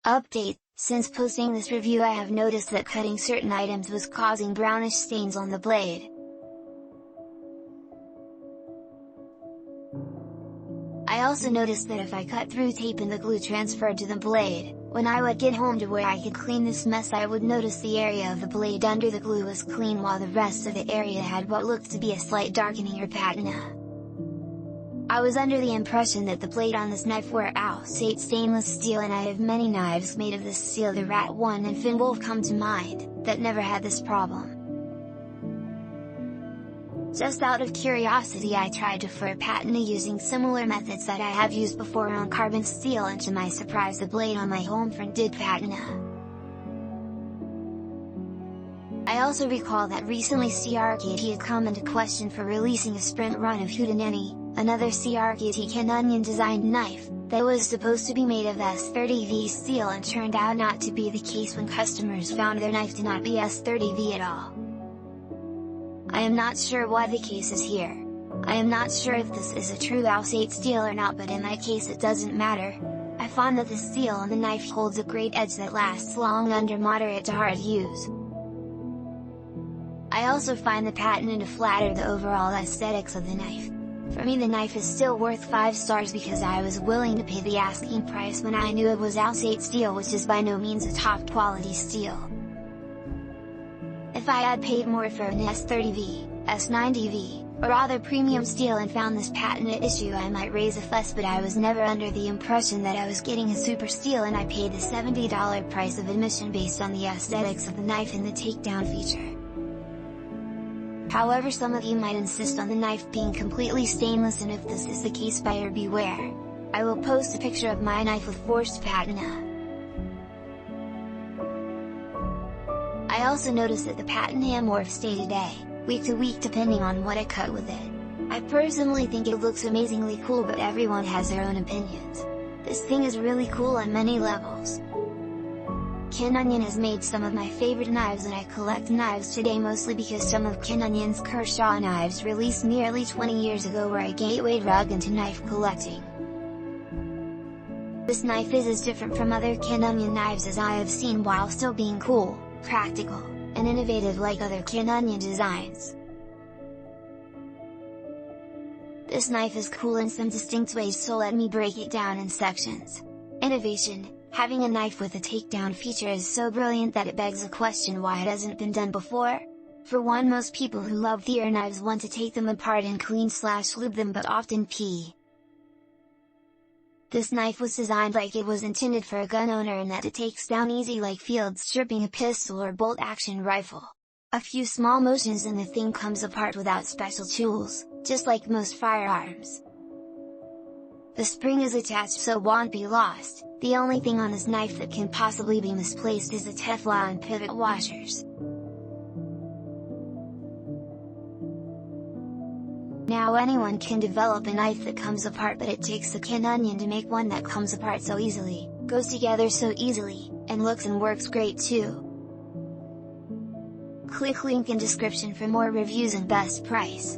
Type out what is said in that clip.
Update: since posting this review I have noticed that cutting certain items was causing brownish stains on the blade. I also noticed that if I cut through tape and the glue transferred to the blade, when I would get home to where I could clean this mess I would notice the area of the blade under the glue was clean while the rest of the area had what looked to be a slight darkening or patina. I was under the impression that the blade on this knife were Alsate stainless steel, and I have many knives made of this steel, the Rat 1 and Finn Wolf come to mind, that never had this problem. Just out of curiosity I tried to for patina using similar methods that I have used before on carbon steel, and to my surprise the blade on my Homefront did patina. I also recall that recently CRKT had come into question for releasing a sprint run of Houdaneni, another CRKT Canonian designed knife, that was supposed to be made of S30V steel and turned out not to be the case when customers found their knife to not be S30V at all. I am not sure why the case is here. I am not sure if this is a true Alsate steel or not, but in that case it doesn't matter. I find that the steel on the knife holds a great edge that lasts long under moderate to hard use. I also find the patina to flatter the overall aesthetics of the knife. For me the knife is still worth 5 stars because I was willing to pay the asking price when I knew it was Alsate steel, which is by no means a top quality steel. If I had paid more for an S30V, S90V, or other premium steel and found this patina issue I might raise a fuss, but I was never under the impression that I was getting a super steel, and I paid the $70 price of admission based on the aesthetics of the knife and the takedown feature. However, some of you might insist on the knife being completely stainless, and if this is the case, buyer beware. I will post a picture of my knife with forced patina. I also noticed that the patina morphs day to day, week to week depending on what I cut with it. I personally think it looks amazingly cool, but everyone has their own opinions. This thing is really cool on many levels. Canonian has made some of my favorite knives, and I collect knives today mostly because some of Canonion's Kershaw knives released nearly 20 years ago were a gateway drug into knife collecting. This knife is as different from other Canonian knives as I have seen, while still being cool, practical, and innovative like other Canonian designs. This knife is cool in some distinct ways, so let me break it down in sections. Innovation: having a knife with a takedown feature is so brilliant that it begs the question why it hasn't been done before. For one, most people who love their knives want to take them apart and clean/lube them, but often pee. This knife was designed like it was intended for a gun owner, in that it takes down easy like field stripping a pistol or bolt action rifle. A few small motions and the thing comes apart without special tools, just like most firearms. The spring is attached so it won't be lost. The only thing on this knife that can possibly be misplaced is the Teflon pivot washers. Now anyone can develop a knife that comes apart, but it takes a Canonian to make one that comes apart so easily, goes together so easily, and looks and works great too. Click link in description for more reviews and best price.